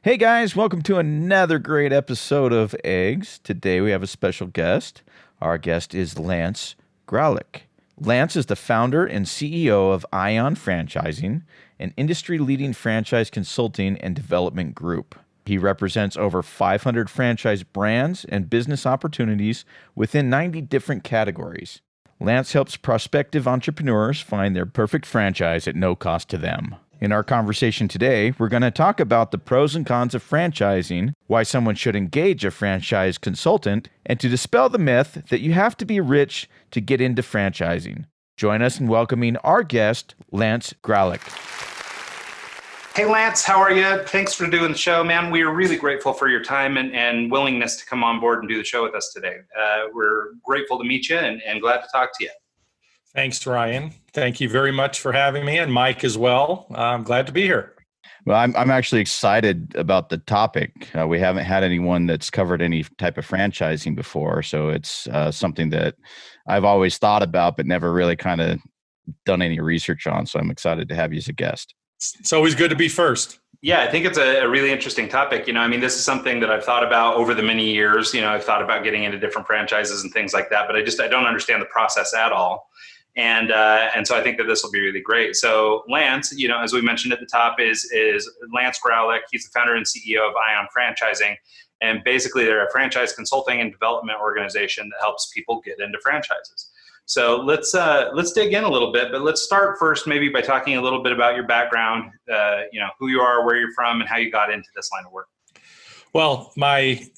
Hey guys, welcome to another great episode of Eggs. Today we have a special guest. Our guest is Lance Graulik. Lance is the founder and CEO of Ion Franchising, an industry-leading franchise consulting and development group. He represents over 500 franchise brands and business opportunities within 90 different categories. Lance helps prospective entrepreneurs find their perfect franchise at no cost to them. In our conversation today, we're going to talk about the pros and cons of franchising, why someone should engage a franchise consultant, and to dispel the myth that you have to be rich to get into franchising. Join us in welcoming our guest, Lance Graulik. Hey, Lance, how are you? Thanks for doing the show, man. We are really grateful for your time and willingness to come on board and do the show with us today. We're grateful to meet you and glad to talk to you. Thanks, Ryan. Thank you very much for having me, and Mike as well. I'm glad to be here. Well, I'm actually excited about the topic. We haven't had anyone that's covered any type of franchising before, so it's something that I've always thought about but never really kind of done any research on. So I'm excited to have you as a guest. It's always good to be first. Yeah, I think it's a really interesting topic. This is something that I've thought about over the many years. I've thought about getting into different franchises and things like that, but I don't understand the process at all. And so I think that this will be really great. So Lance, as we mentioned at the top, is Lance Graulik. He's the founder and CEO of Ion Franchising. And basically they're a franchise consulting and development organization that helps people get into franchises. So let's dig in a little bit, but let's start first maybe by talking a little bit about your background, who you are, where you're from, and how you got into this line of work. Well, I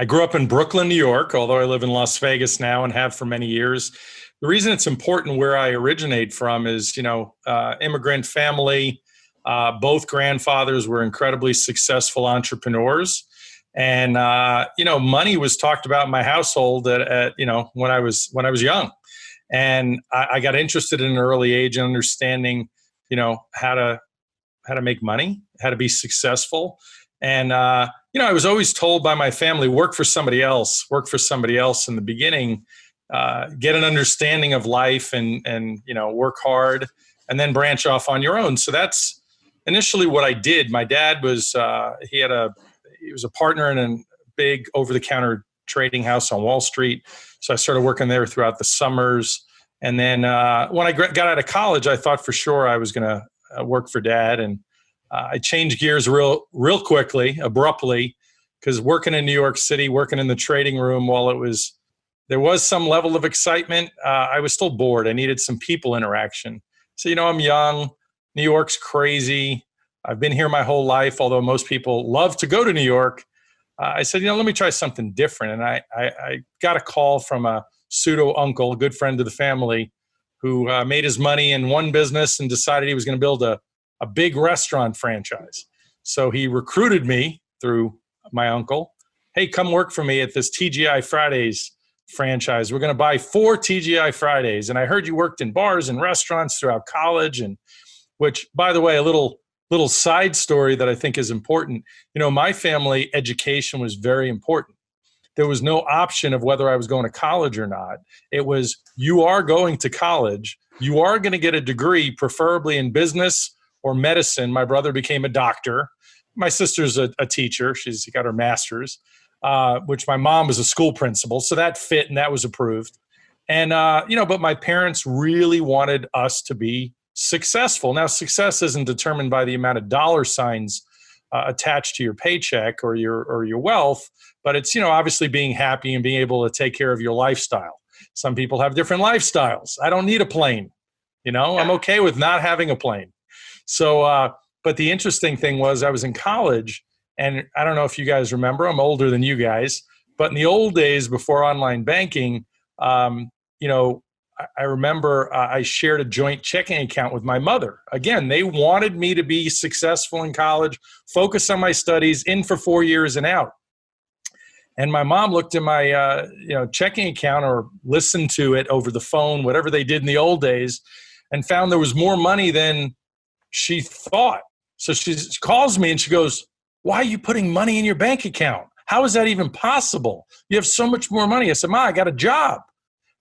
grew up in Brooklyn, New York, although I live in Las Vegas now and have for many years. The reason it's important where I originate from is, immigrant family. Both grandfathers were incredibly successful entrepreneurs. And, money was talked about in my household when I was young. And I got interested in an early age in understanding, how to make money, how to be successful. And, I was always told by my family, work for somebody else in the beginning. Get an understanding of life and work hard and then branch off on your own. So that's initially what I did. My dad was he was a partner in a big over-the-counter trading house on Wall Street. So I started working there throughout the summers. And then when I got out of college, I thought for sure I was going to work for Dad. And I changed gears real quickly, abruptly, because working in New York City, working in the trading room, while there was some level of excitement, I was still bored. I needed some people interaction. So, I'm young. New York's crazy. I've been here my whole life, although most people love to go to New York. I said, let me try something different. And I got a call from a pseudo uncle, a good friend of the family, who made his money in one business and decided he was going to build a big restaurant franchise. So he recruited me through my uncle. Hey, come work for me at this TGI Fridays franchise. We're going to buy 4 TGI Fridays. And I heard you worked in bars and restaurants throughout college, and which, by the way, a little side story that I think is important. My family education was very important. There was no option of whether I was going to college or not. It was, you are going to college. You are going to get a degree, preferably in business or medicine. My brother became a doctor. My sister's a teacher. She's got her master's. Which my mom was a school principal. So that fit and that was approved. And, but my parents really wanted us to be successful. Now, success isn't determined by the amount of dollar signs attached to your paycheck or your wealth, but it's, obviously being happy and being able to take care of your lifestyle. Some people have different lifestyles. I don't need a plane. I'm okay with not having a plane. So, but the interesting thing was I was in college. And I don't know if you guys remember, I'm older than you guys, but in the old days before online banking, I remember I shared a joint checking account with my mother. Again, they wanted me to be successful in college, focus on my studies, in for 4 years and out. And my mom looked at my checking account or listened to it over the phone, whatever they did in the old days, and found there was more money than she thought. So she calls me and she goes, "Why are you putting money in your bank account? How is that even possible? You have so much more money." I said, "Ma, I got a job."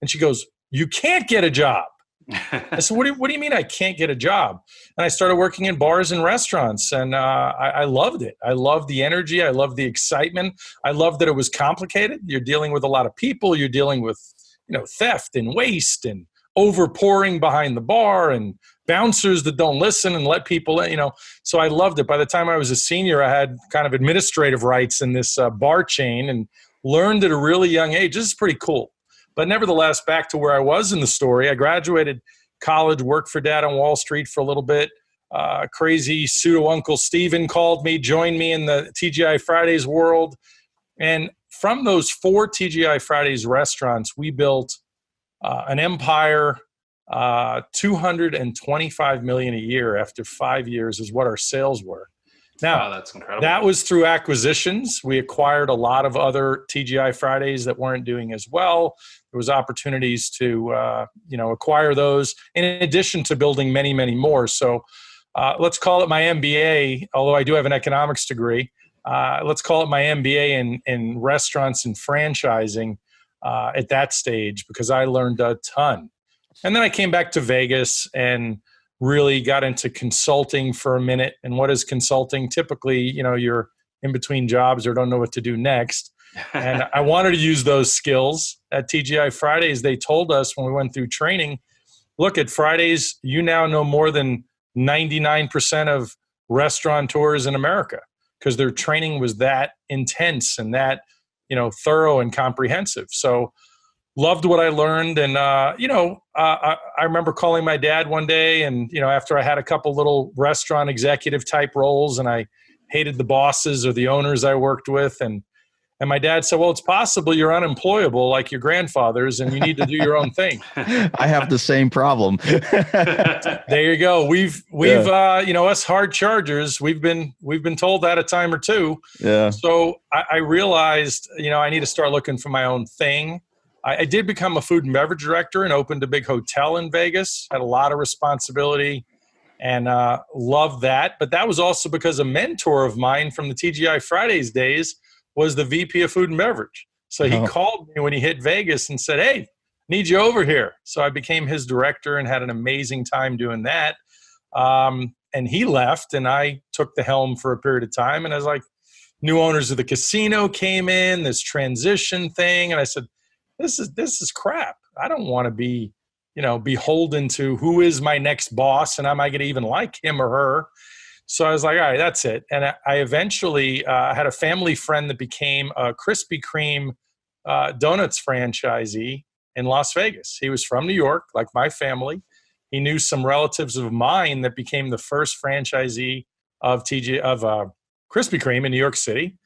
And she goes, "You can't get a job." I said, what do you mean I can't get a job? And I started working in bars and restaurants, and I loved it. I loved the energy. I loved the excitement. I loved that it was complicated. You're dealing with a lot of people. You're dealing with, theft and waste and overpouring behind the bar and bouncers that don't listen and let people in, So I loved it. By the time I was a senior, I had kind of administrative rights in this bar chain and learned at a really young age. This is pretty cool. But nevertheless, back to where I was in the story, I graduated college, worked for Dad on Wall Street for a little bit. Crazy pseudo Uncle Steven called me, joined me in the TGI Fridays world. And from those 4 TGI Fridays restaurants, we built an empire. 225 million a year after 5 years is what our sales were. Now, wow, that's incredible. That was through acquisitions. We acquired a lot of other TGI Fridays that weren't doing as well. There was opportunities to, acquire those in addition to building many, many more. So let's call it my MBA, although I do have an economics degree. Let's call it my MBA in restaurants and franchising at that stage, because I learned a ton. And then I came back to Vegas and really got into consulting for a minute. And what is consulting? Typically, you're in between jobs or don't know what to do next. And I wanted to use those skills. At TGI Fridays, they told us when we went through training, look, at Fridays, you now know more than 99% of restaurateurs in America, because their training was that intense and that, thorough and comprehensive. So loved what I learned. And, I remember calling my dad one day and, after I had a couple little restaurant executive type roles and I hated the bosses or the owners I worked with. And my dad said, well, it's possible you're unemployable like your grandfathers and you need to do your own thing. I have the same problem. There you go. We've us hard chargers, we've been told that a time or two. Yeah. So I realized, I need to start looking for my own thing. I did become a food and beverage director and opened a big hotel in Vegas, had a lot of responsibility and loved that. But that was also because a mentor of mine from the TGI Fridays days was the VP of food and beverage. So he called me when he hit Vegas and said, hey, need you over here. So I became his director and had an amazing time doing that. And he left and I took the helm for a period of time. And I was like, new owners of the casino came in, this transition thing. And I said, this is crap. I don't want to be, beholden to who is my next boss and am I going to even like him or her? So I was like, all right, that's it. And I eventually had a family friend that became a Krispy Kreme donuts franchisee in Las Vegas. He was from New York, like my family. He knew some relatives of mine that became the first franchisee of Krispy Kreme in New York City.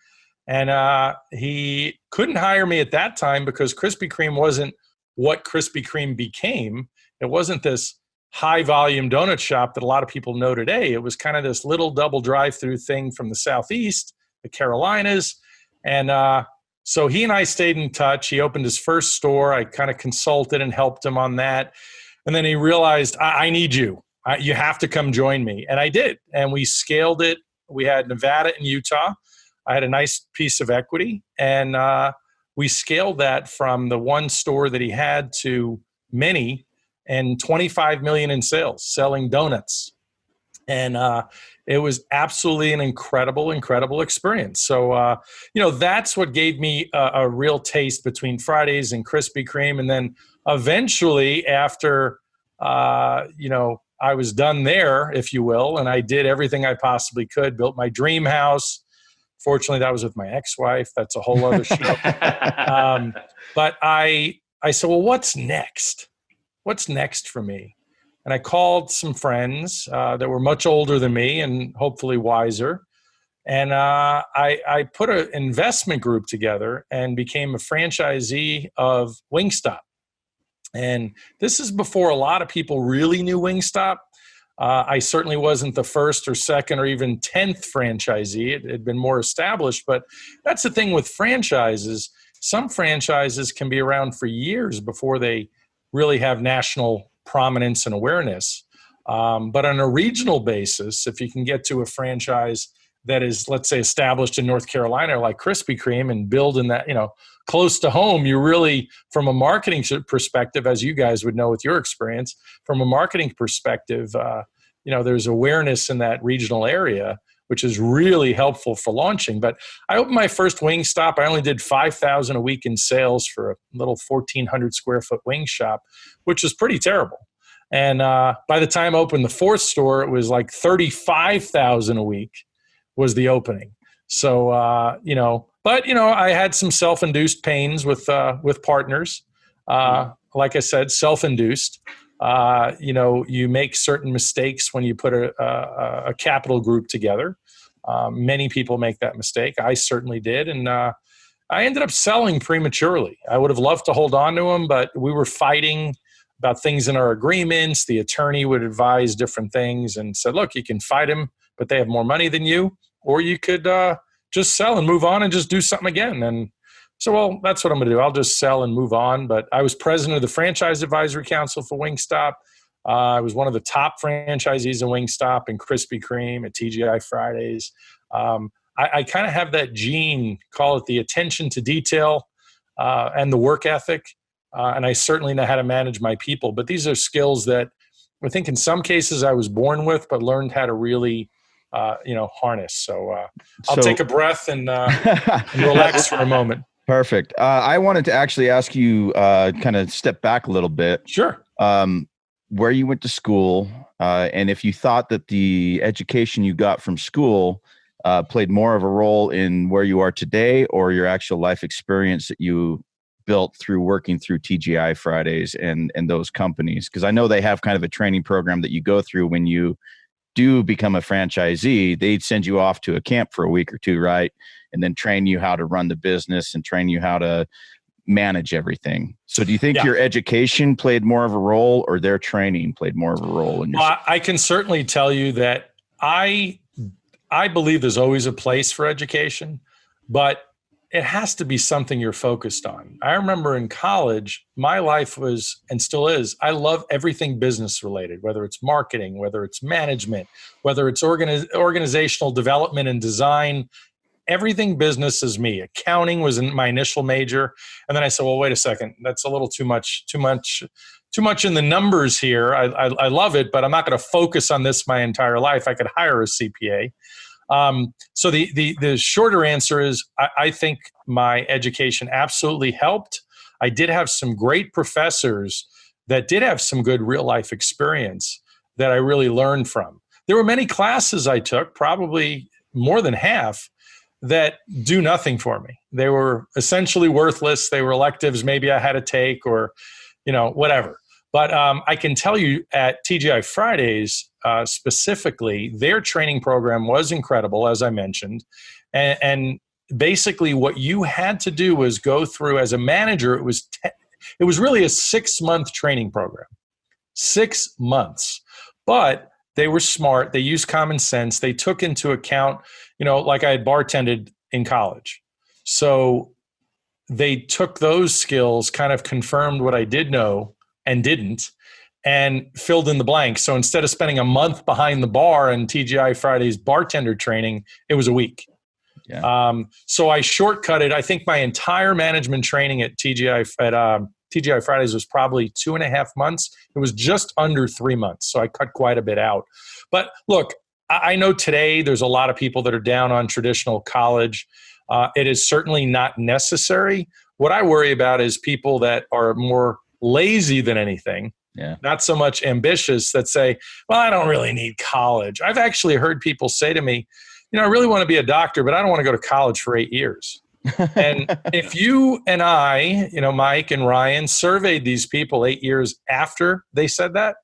And he couldn't hire me at that time because Krispy Kreme wasn't what Krispy Kreme became. It wasn't this high volume donut shop that a lot of people know today. It was kind of this little double drive-through thing from the Southeast, the Carolinas. And so he and I stayed in touch. He opened his first store. I kind of consulted and helped him on that. And then he realized, I need you. You have to come join me. And I did. And we scaled it. We had Nevada and Utah. I had a nice piece of equity, and we scaled that from the one store that he had to many, and 25 million in sales, selling donuts. And it was absolutely an incredible experience. So, that's what gave me a real taste between Fridays and Krispy Kreme. And then eventually after, I was done there, if you will, and I did everything I possibly could, built my dream house. Fortunately, that was with my ex-wife. That's a whole other show. But I said, well, what's next? What's next for me? And I called some friends that were much older than me and hopefully wiser. And I put an investment group together and became a franchisee of Wingstop. And this is before a lot of people really knew Wingstop. I certainly wasn't the first or second or even 10th franchisee. It had been more established, but that's the thing with franchises. Some franchises can be around for years before they really have national prominence and awareness. But on a regional basis, if you can get to a franchise that is, let's say, established in North Carolina, like Krispy Kreme, and build in that, close to home, you really, from a marketing perspective, as you guys would know with your experience, from a marketing perspective, there's awareness in that regional area, which is really helpful for launching. But I opened my first Wingstop. I only did $5,000 a week in sales for a little 1,400 square foot wing shop, which was pretty terrible. And by the time I opened the fourth store, it was like $35,000 a week was the opening. So, but I had some self-induced pains with partners. Like I said, self-induced. You make certain mistakes when you put a capital group together. Many people make that mistake. I certainly did. And I ended up selling prematurely. I would have loved to hold on to them, but we were fighting about things in our agreements. The attorney would advise different things and said, look, you can fight them, but they have more money than you, or you could just sell and move on and just do something again. And so, well, that's what I'm going to do. I'll just sell and move on. But I was president of the Franchise Advisory Council for Wingstop. I was one of the top franchisees of Wingstop and Krispy Kreme at TGI Fridays. I kind of have that gene, call it the attention to detail and the work ethic. And I certainly know how to manage my people. But these are skills that I think in some cases I was born with, but learned how to really harness. So I'll take a breath and relax for a moment. Perfect. I wanted to actually ask you, kind of step back a little bit. Sure. Where you went to school, and if you thought that the education you got from school played more of a role in where you are today, or your actual life experience that you built through working through TGI Fridays and those companies. Because I know they have kind of a training program that you go through when you do become a franchisee. They'd send you off to a camp for a week or two, right? And then train you how to run the business and train you how to manage everything. So do you think your education played more of a role, or their training played more of a role in your I can certainly tell you that I believe there's always a place for education, but it has to be something you're focused on. I remember in college, my life was, and still is, I love everything business related, whether it's marketing, whether it's management, whether it's organizational development and design. Everything business is me. Accounting was in my initial major. And then I said, well, wait a second. That's a little too much in the numbers here. I love it, but I'm not going to focus on this my entire life. I could hire a CPA. So the shorter answer is I think my education absolutely helped. I did have some great professors that did have some good real life experience that I really learned from. There were many classes I took, probably more than half, that do nothing for me. They were essentially worthless. They were electives maybe I had to take, or, whatever. But I can tell you at TGI Fridays specifically, their training program was incredible, as I mentioned. And basically what you had to do was go through, as a manager, it was really a 6-month training program. 6 months. But they were smart. They used common sense. They took into account, like I had bartended in college. So they took those skills, kind of confirmed what I did know and didn't, and filled in the blanks. So instead of spending a month behind the bar in TGI Fridays bartender training, it was a week. Yeah. So I shortcutted. I think my entire management training at TGI Fridays was probably 2.5 months. It was just under 3 months. So I cut quite a bit out. But look, I know today there's a lot of people that are down on traditional college. It is certainly not necessary. What I worry about is people that are more lazy than anything, not so much ambitious, that say, well, I don't really need college. I've actually heard people say to me, I really want to be a doctor, but I don't want to go to college for 8 years. And if you and I, Mike and Ryan, surveyed these people 8 years after they said that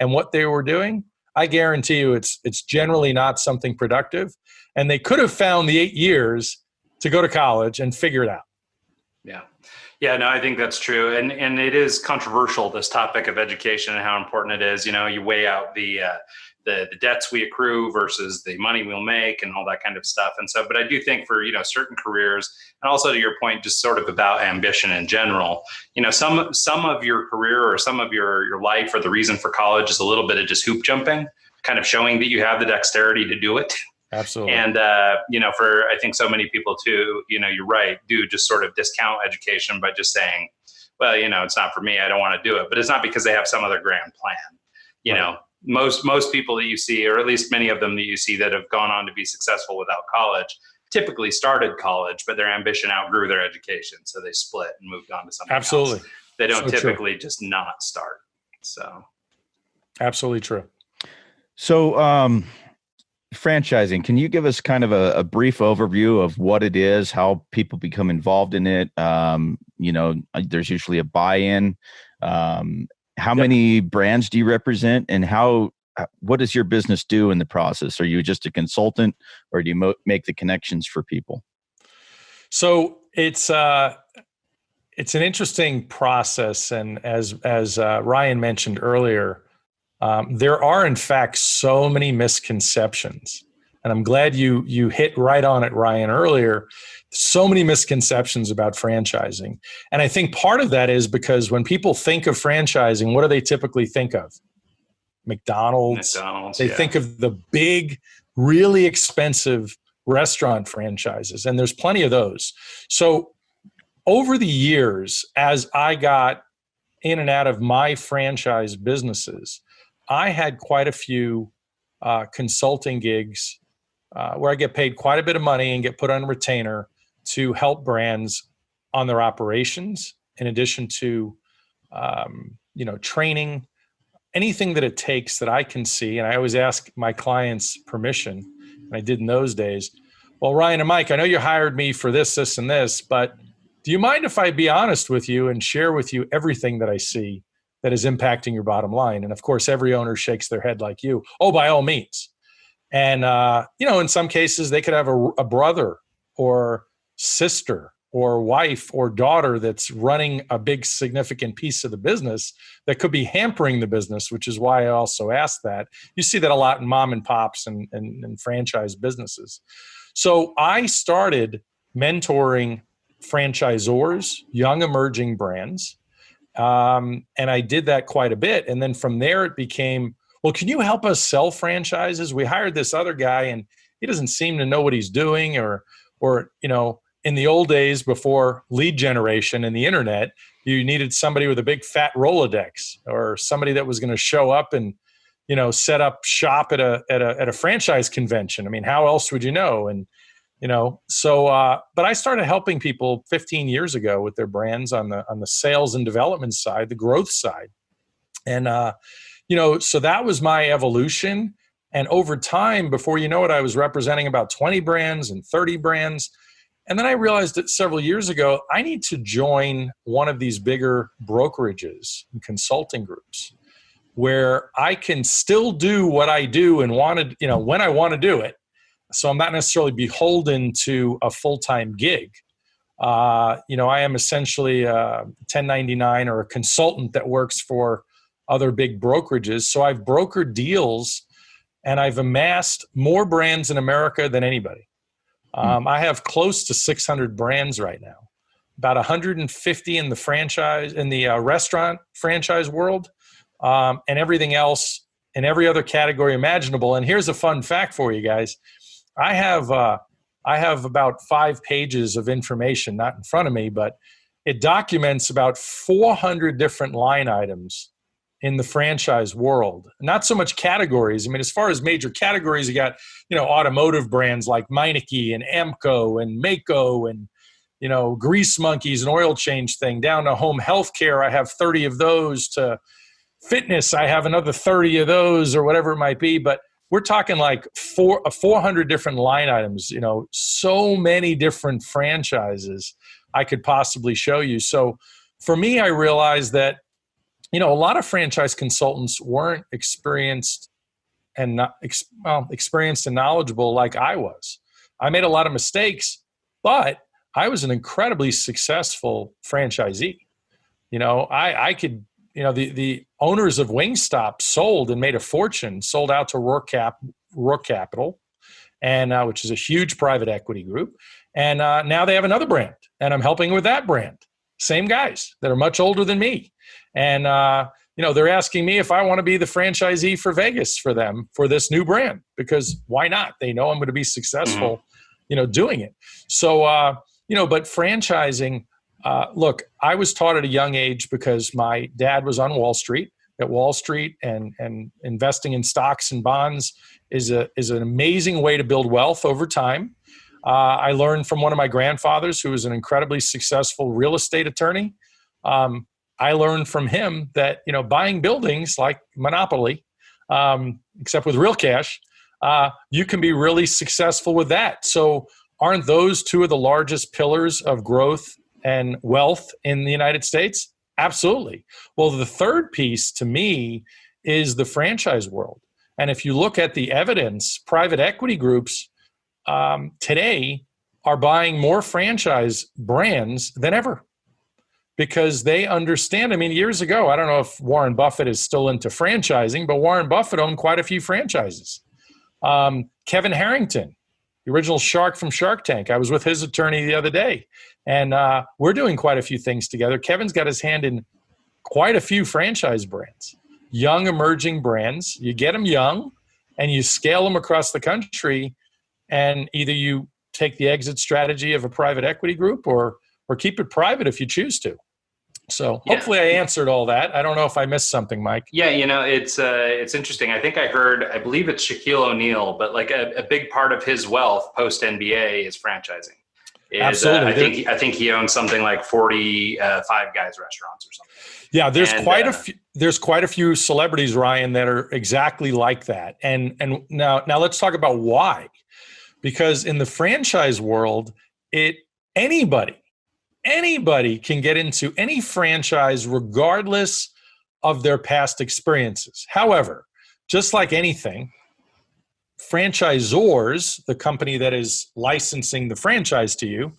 and what they were doing, I guarantee you it's generally not something productive. And they could have found the 8 years to go to college and figure it out. Yeah. Yeah, no, I think that's true. And it is controversial, this topic of education and how important it is. You weigh out the debts we accrue versus the money we'll make and all that kind of stuff. And so, but I do think for, certain careers, and also to your point, just sort of about ambition in general, some of your career or some of your life, or the reason for college, is a little bit of just hoop jumping, kind of showing that you have the dexterity to do it. Absolutely. And, for, I think so many people too, you're right, do just sort of discount education by just saying, well, it's not for me. I don't want to do it. But it's not because they have some other grand plan. Right. Most people that you see, or at least many of them that you see that have gone on to be successful without college, typically started college, but their ambition outgrew their education. So they split and moved on to something Absolutely. else. They don't So typically true. just not start. So. Absolutely true. So, franchising, can you give us kind of a brief overview of what it is, how people become involved in it? There's usually a buy-in. How many brands do you represent, and what does your business do in the process? Are you just a consultant, or do you make the connections for people? So it's an interesting process, and as Ryan mentioned earlier, there are in fact so many misconceptions, and I'm glad you hit right on it, Ryan, earlier. So many misconceptions about franchising, and I think part of that is because when people think of franchising, what do they typically think of? McDonald's. They think of the big, really expensive restaurant franchises, and there's plenty of those. So over the years, as I got in and out of my franchise businesses, I had quite a few consulting gigs where I get paid quite a bit of money and get put on retainer to help brands on their operations, in addition to training, anything that it takes that I can see. And I always ask my clients permission, and I did in those days. Well, Ryan and Mike, I know you hired me for this, this, and this, but do you mind if I be honest with you and share with you everything that I see that is impacting your bottom line? And of course, every owner shakes their head like you. Oh, by all means. And, in some cases, they could have a brother or sister or wife or daughter that's running a big significant piece of the business that could be hampering the business, which is why I also asked that. You see that a lot in mom and pops and franchise businesses. So I started mentoring franchisors, young emerging brands. And I did that quite a bit. And then from there, it became, well, can you help us sell franchises? We hired this other guy and he doesn't seem to know what he's doing, or in the old days before lead generation and the internet, you needed somebody with a big fat Rolodex, or somebody that was going to show up and, set up shop at a franchise convention. I mean, how else would you know? And, but I started helping people 15 years ago with their brands on the sales and development side, the growth side. And, so that was my evolution. And over time, before you know it, I was representing about 20 brands and 30 brands. And then I realized that several years ago, I need to join one of these bigger brokerages and consulting groups where I can still do what I do and when I want to do it. So I'm not necessarily beholden to a full-time gig. I am essentially a 1099 or a consultant that works for other big brokerages. So I've brokered deals and I've amassed more brands in America than anybody. I have close to 600 brands right now, about 150 in the restaurant franchise world, and everything else in every other category imaginable. And here's a fun fact for you guys. I have about 5 pages of information, not in front of me, but it documents about 400 different line items in the franchise world. Not so much categories. I mean, as far as major categories, you got, automotive brands like Meineke and Amco and Mako and, Grease Monkeys and Oil Change Thing, down to home healthcare. I have 30 of those, to fitness. I have another 30 of those, or whatever it might be. But we're talking like 400 different line items, so many different franchises I could possibly show you. So for me, I realized that, a lot of franchise consultants weren't experienced and knowledgeable like I was. I made a lot of mistakes, but I was an incredibly successful franchisee. I could, the owners of Wingstop sold and made a fortune, sold out to Rourke Capital, and which is a huge private equity group. And now they have another brand, and I'm helping with that brand. Same guys that are much older than me. And, they're asking me if I want to be the franchisee for Vegas for them for this new brand, because why not? They know I'm going to be successful, doing it. So, but franchising, look, I was taught at a young age because my dad was on Wall Street. At Wall Street, and investing in stocks and bonds is an amazing way to build wealth over time. I learned from one of my grandfathers, who was an incredibly successful real estate attorney. I learned from him that buying buildings like Monopoly, except with real cash, you can be really successful with that. So, aren't those two of the largest pillars of growth and wealth in the United States? Absolutely. Well, the third piece to me is the franchise world. And if you look at the evidence, private equity groups today are buying more franchise brands than ever because they understand. I mean, years ago, I don't know if Warren Buffett is still into franchising, but Warren Buffett owned quite a few franchises. Kevin Harrington, the original shark from Shark Tank. I was with his attorney the other day, and we're doing quite a few things together. Kevin's got his hand in quite a few franchise brands, young emerging brands. You get them young, and you scale them across the country, and either you take the exit strategy of a private equity group or keep it private if you choose to. So hopefully I answered all that. I don't know if I missed something, Mike. Yeah, it's interesting. I believe it's Shaquille O'Neal, but like a big part of his wealth post NBA is franchising. Absolutely. I think he owns something like 45 Guys restaurants or something. Yeah, there's quite a few celebrities, Ryan, that are exactly like that. And now let's talk about why. Because in the franchise world, anybody can get into any franchise regardless of their past experiences. However, just like anything, franchisors, the company that is licensing the franchise to you,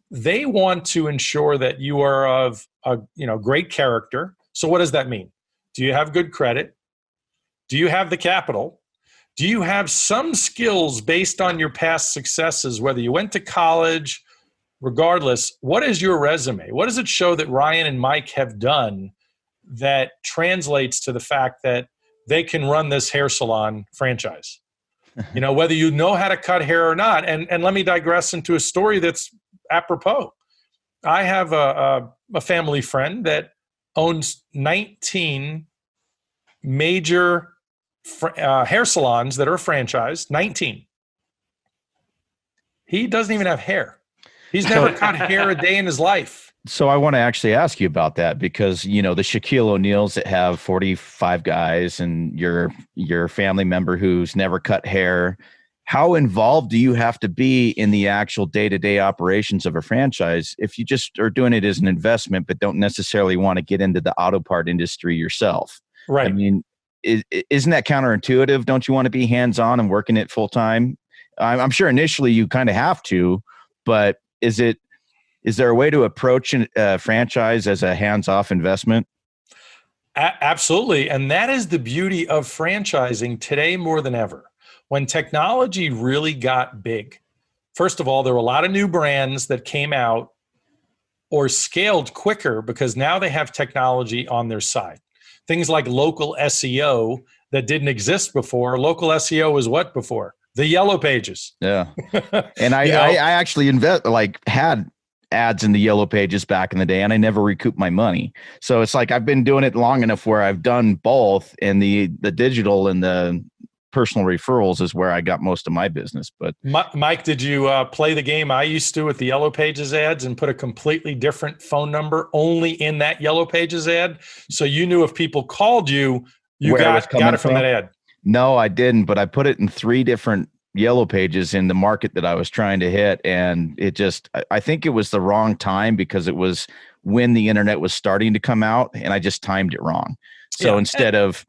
they want to ensure that you are of great character. So what does that mean? Do you have good credit? Do you have the capital? Do you have some skills based on your past successes, whether you went to college? Regardless, what is your resume? What does it show that Ryan and Mike have done that translates to the fact that they can run this hair salon franchise? Whether you know how to cut hair or not. And let me digress into a story that's apropos. I have a family friend that owns 19 major hair salons that are franchised, 19. He doesn't even have hair. He's never cut hair a day in his life. So I want to actually ask you about that because, the Shaquille O'Neals that have 45 guys and your family member who's never cut hair, how involved do you have to be in the actual day-to-day operations of a franchise if you just are doing it as an investment but don't necessarily want to get into the auto part industry yourself? Right. I mean, isn't that counterintuitive? Don't you want to be hands-on and working it full-time? I'm sure initially you kind of have to, but is there a way to approach a franchise as a hands-off investment? Absolutely. And that is the beauty of franchising today more than ever. When technology really got big, first of all, there were a lot of new brands that came out or scaled quicker because now they have technology on their side. Things like local SEO that didn't exist before. Local SEO was what before? The Yellow Pages. Yeah. And I actually had ads in the Yellow Pages back in the day, and I never recouped my money. So it's like I've been doing it long enough where I've done both, and the digital and the personal referrals is where I got most of my business. But Mike, did you play the game I used to with the Yellow Pages ads and put a completely different phone number only in that Yellow Pages ad? So you knew if people called you, got it from that ad. No, I didn't, but I put it in 3 different Yellow Pages in the market that I was trying to hit. And I think it was the wrong time because it was when the internet was starting to come out and I just timed it wrong. So instead of,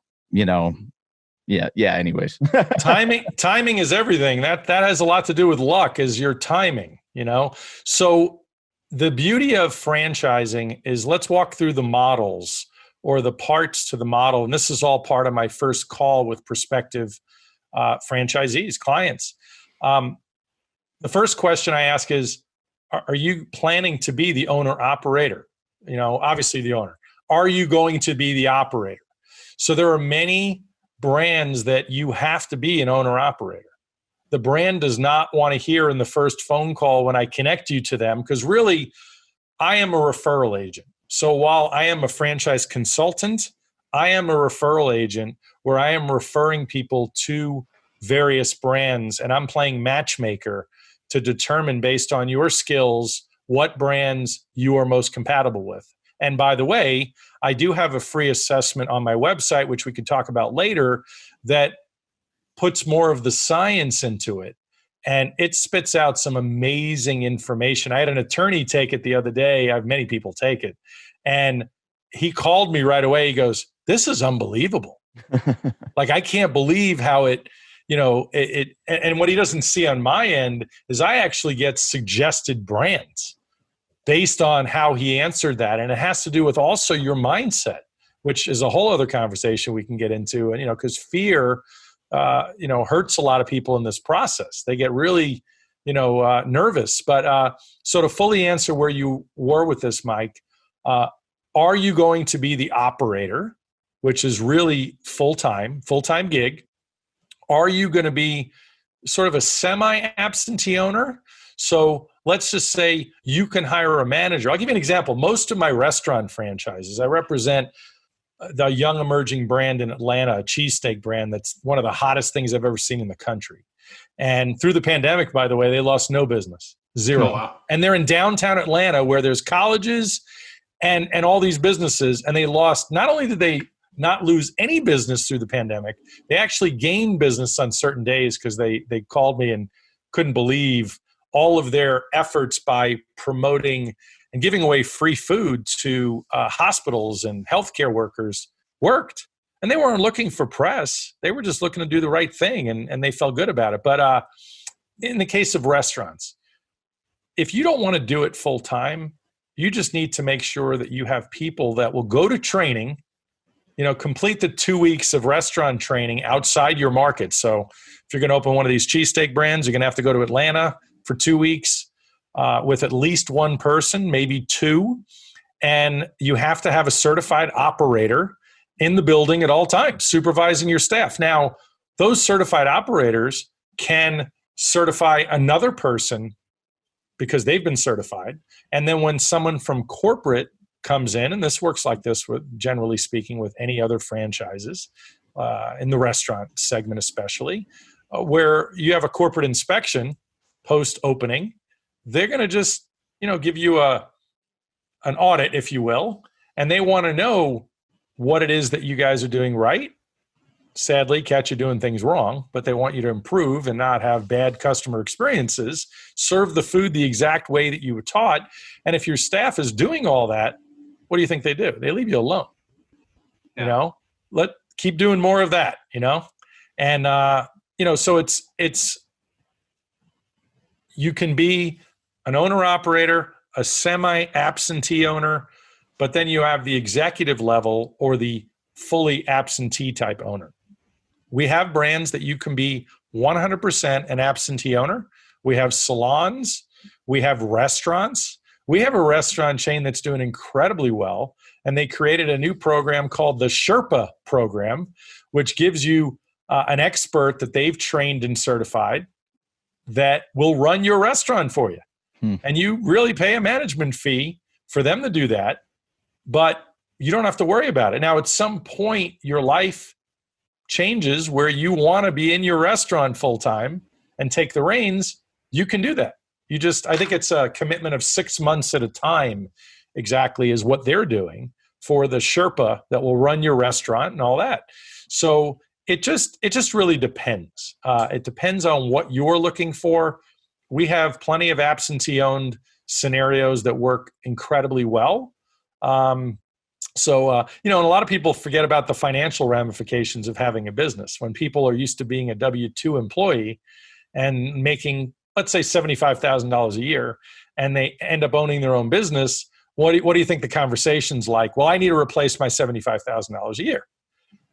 anyways. Timing is everything. That has a lot to do with luck, is your timing, So the beauty of franchising is, let's walk through the models or the parts to the model. And this is all part of my first call with prospective franchisees, clients. The first question I ask is, are you planning to be the owner operator? Obviously the owner. Are you going to be the operator? So there are many brands that you have to be an owner operator. The brand does not want to hear in the first phone call when I connect you to them, because really, I am a referral agent. So while I am a franchise consultant, I am a referral agent where I am referring people to various brands, and I'm playing matchmaker to determine, based on your skills, what brands you are most compatible with. And by the way, I do have a free assessment on my website, which we could talk about later, that puts more of the science into it. And it spits out some amazing information. I had an attorney take it the other day. I have many people take it. And he called me right away. He goes, "This is unbelievable." Like, I can't believe how it, and what he doesn't see on my end is I actually get suggested brands based on how he answered that. And it has to do with also your mindset, which is a whole other conversation we can get into. And, because fear, hurts a lot of people in this process. They get really, nervous. But so to fully answer where you were with this, Mike, are you going to be the operator, which is really full-time gig? Are you going to be sort of a semi-absentee owner? So let's just say you can hire a manager. I'll give you an example. Most of my restaurant franchises, I represent the young emerging brand in Atlanta, a cheesesteak brand that's one of the hottest things I've ever seen in the country. And through the pandemic, by the way, they lost no business, zero. Oh, wow. And they're in downtown Atlanta where there's colleges and all these businesses. And they lost, not only did they not lose any business through the pandemic, they actually gained business on certain days, because they called me and couldn't believe all of their efforts by promoting and giving away free food to hospitals and healthcare workers worked. And they weren't looking for press. They were just looking to do the right thing, and they felt good about it. But in the case of restaurants, if you don't want to do it full time, you just need to make sure that you have people that will go to training, complete the 2 weeks of restaurant training outside your market. So if you're going to open one of these cheesesteak brands, you're going to have to go to Atlanta for 2 weeks. With at least one person, maybe two. And you have to have a certified operator in the building at all times, supervising your staff. Now, those certified operators can certify another person because they've been certified. And then when someone from corporate comes in, and this works like this, generally speaking, with any other franchises, in the restaurant segment especially, where you have a corporate inspection post-opening, they're going to just, give you an audit, if you will, and they want to know what it is that you guys are doing right. Sadly, catch you doing things wrong, but they want you to improve and not have bad customer experiences, serve the food the exact way that you were taught. And if your staff is doing all that, what do you think they do? They leave you alone. Yeah. Keep doing more of that, and, so it's, you can be an owner-operator, a semi-absentee owner, but then you have the executive level or the fully absentee type owner. We have brands that you can be 100% an absentee owner. We have salons. We have restaurants. We have a restaurant chain that's doing incredibly well, and they created a new program called the Sherpa program, which gives you an expert that they've trained and certified that will run your restaurant for you. And you really pay a management fee for them to do that, but you don't have to worry about it. Now, at some point, your life changes where you want to be in your restaurant full time and take the reins. You can do that. I think it's a commitment of 6 months at a time, exactly, is what they're doing for the Sherpa that will run your restaurant and all that. So it just really depends. It depends on what you're looking for. We have plenty of absentee-owned scenarios that work incredibly well. And a lot of people forget about the financial ramifications of having a business. When people are used to being a W-2 employee and making, let's say, $75,000 a year, and they end up owning their own business, what do you think the conversation's like? Well, I need to replace my $75,000 a year.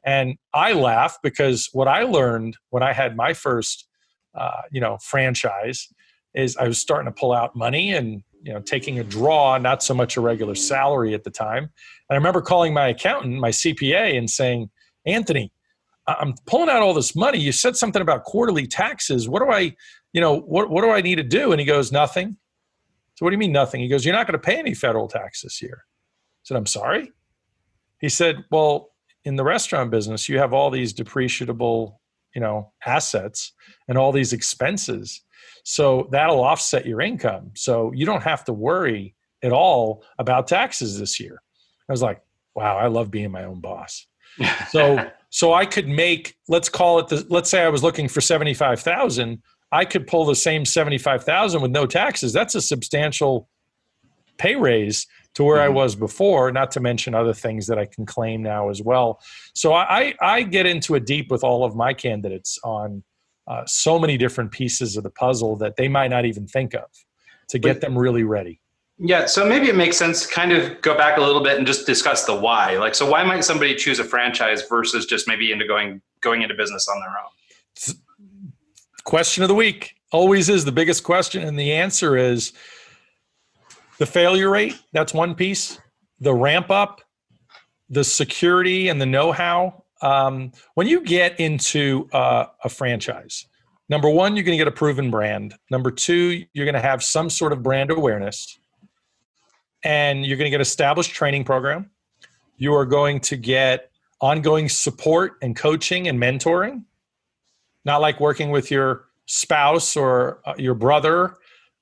And I laugh because what I learned when I had my first, franchise is I was starting to pull out money and, taking a draw, not so much a regular salary at the time. And I remember calling my accountant, my CPA, and saying, Anthony, I'm pulling out all this money. You said something about quarterly taxes. What do I, what do I need to do? And he goes, nothing. So what do you mean nothing? He goes, you're not going to pay any federal tax this year. I said, I'm sorry. He said, well, in the restaurant business, you have all these depreciable, assets and all these expenses. So that'll offset your income. So you don't have to worry at all about taxes this year. I was like, wow, I love being my own boss. So I could make, let's say I was looking for 75,000. I could pull the same 75,000 with no taxes. That's a substantial pay raise to where I was before, not to mention other things that I can claim now as well. So I get into it deep with all of my candidates on so many different pieces of the puzzle that they might not even think of to get them really ready. Yeah. So maybe it makes sense to kind of go back a little bit and just discuss the why. Like, so why might somebody choose a franchise versus just maybe into going into business on their own? Question of the week always is the biggest question. And the answer is the failure rate. That's one piece. The ramp up, the security and the know-how. When you get into a franchise, number one, you're going to get a proven brand. Number two, you're going to have some sort of brand awareness. And you're going to get established training program. You are going to get ongoing support and coaching and mentoring. Not like working with your spouse or your brother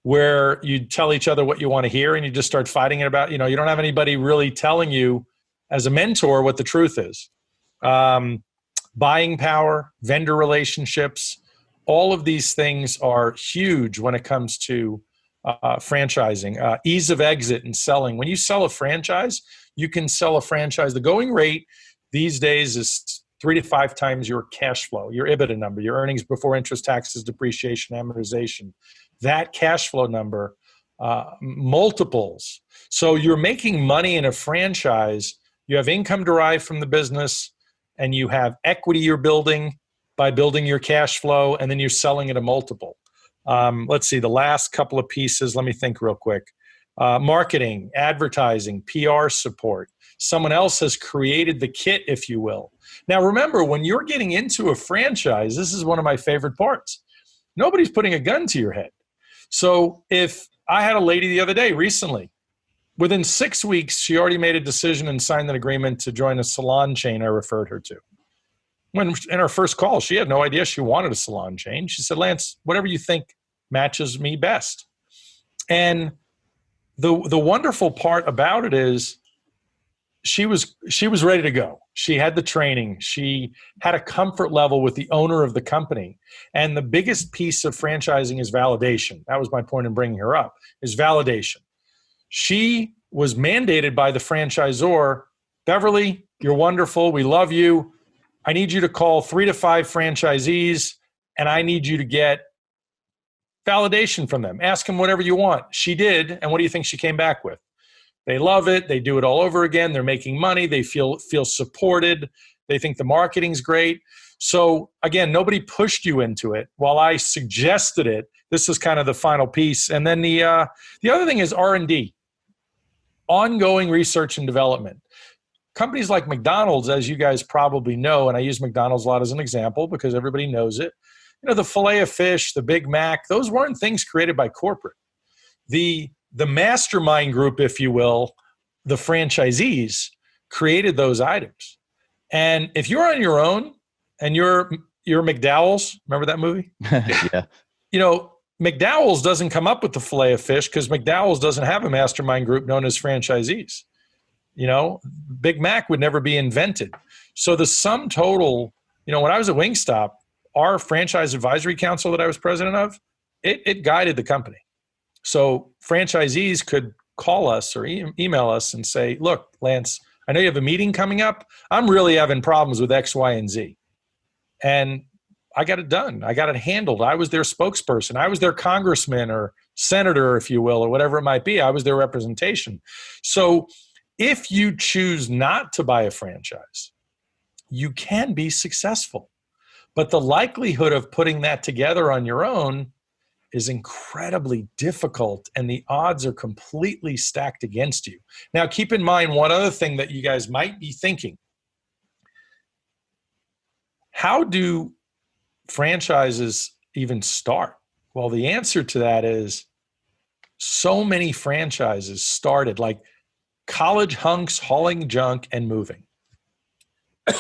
where you tell each other what you want to hear and you just start fighting it about, you don't have anybody really telling you as a mentor what the truth is. Buying power, vendor relationships, all of these things are huge when it comes to franchising. Ease of exit and selling. When you sell a franchise, you can sell a franchise. The going rate these days is 3 to 5 times your cash flow, your EBITDA number, your earnings before interest, taxes, depreciation, amortization. That cash flow number, multiples. So you're making money in a franchise. You have income derived from the business, and you have equity you're building by building your cash flow, and then you're selling at a multiple. Let's see, the last couple of pieces. Let me think real quick. Marketing, advertising, PR support. Someone else has created the kit, if you will. Now, remember, when you're getting into a franchise, this is one of my favorite parts. Nobody's putting a gun to your head. So if I had a lady the other day recently, within 6 weeks, she already made a decision and signed an agreement to join a salon chain I referred her to. When in her first call, she had no idea she wanted a salon chain. She said, Lance, whatever you think matches me best. And the wonderful part about it is she was ready to go. She had the training. She had a comfort level with the owner of the company. And the biggest piece of franchising is validation. That was my point in bringing her up, is validation. She was mandated by the franchisor, Beverly, you're wonderful. We love you. I need you to call 3 to 5 franchisees, and I need you to get validation from them. Ask them whatever you want. She did, and what do you think she came back with? They love it. They do it all over again. They're making money. They feel supported. They think the marketing's great. So again, nobody pushed you into it. While I suggested it, this is kind of the final piece. And then the other thing is R&D, ongoing research and development. Companies like McDonald's, as you guys probably know, and I use McDonald's a lot as an example because everybody knows it. The filet of fish, the Big Mac, those weren't things created by corporate. The mastermind group, if you will, the franchisees created those items. And if you're on your own and you're McDowell's, remember that movie? Yeah. McDowell's doesn't come up with the filet of fish because McDowell's doesn't have a mastermind group known as franchisees. Big Mac would never be invented. So the sum total, when I was at Wingstop, our franchise advisory council that I was president of, it guided the company. So franchisees could call us or email us and say, look, Lance, I know you have a meeting coming up. I'm really having problems with X, Y, and Z. And I got it done. I got it handled. I was their spokesperson. I was their congressman or senator, if you will, or whatever it might be. I was their representation. So if you choose not to buy a franchise, you can be successful. But the likelihood of putting that together on your own is incredibly difficult, and the odds are completely stacked against you. Now, keep in mind one other thing that you guys might be thinking. how do franchises even start? Well, the answer to that is so many franchises started like college hunks hauling junk and moving.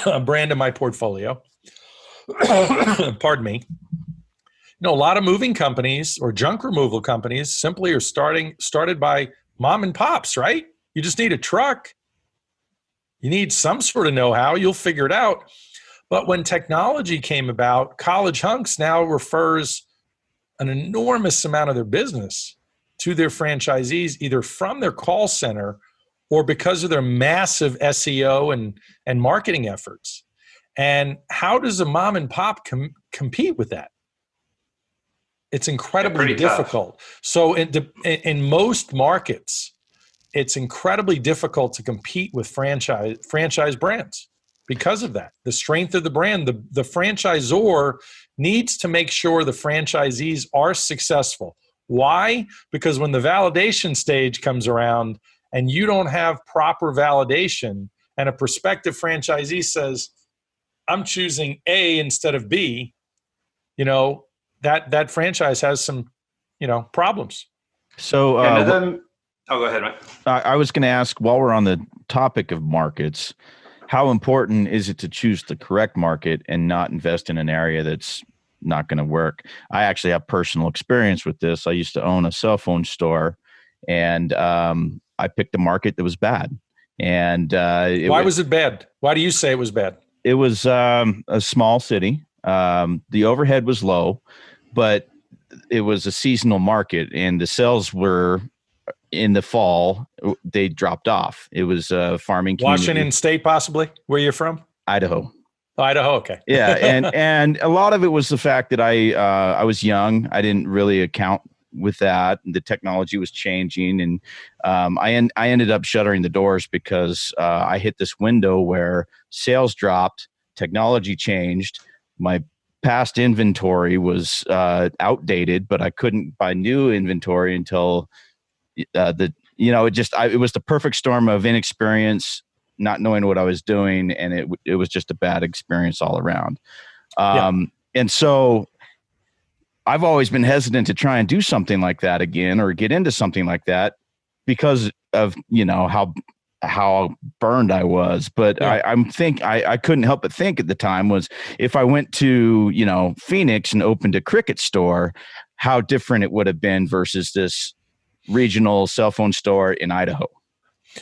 A brand in my portfolio. Pardon me. A lot of moving companies or junk removal companies simply are started by mom and pops, right? You just need a truck. You need some sort of know-how. You'll figure it out. But when technology came about, college hunks now refers an enormous amount of their business to their franchisees, either from their call center or because of their massive SEO and marketing efforts. And how does a mom and pop compete with that? It's incredibly difficult. Tough. So in most markets, it's incredibly difficult to compete with franchise brands because of that. The strength of the brand, the franchisor needs to make sure the franchisees are successful. Why? Because when the validation stage comes around and you don't have proper validation and a prospective franchisee says, I'm choosing A instead of B, that franchise has some, problems. So, go ahead, Mike. I was going to ask, while we're on the topic of markets, how important is it to choose the correct market and not invest in an area that's not going to work? I actually have personal experience with this. I used to own a cell phone store, and I picked a market that was bad. And why was it bad? Why do you say it was bad? It was a small city. The overhead was low, but it was a seasonal market, and the sales were in the fall. They dropped off. It was a farming community. Washington State, possibly, where you're from? Idaho. Idaho, okay. Yeah, and a lot of it was the fact that I was young. I didn't really account with that. The technology was changing, and I ended up shuttering the doors because I hit this window where sales dropped, technology changed, my past inventory was outdated, but I couldn't buy new inventory until it was the perfect storm of inexperience, not knowing what I was doing, and it was just a bad experience all around. And so I've always been hesitant to try and do something like that again or get into something like that because of, how burned I was. But yeah. I couldn't help but think at the time was if I went to, Phoenix and opened a Cricket store, how different it would have been versus this regional cell phone store in Idaho.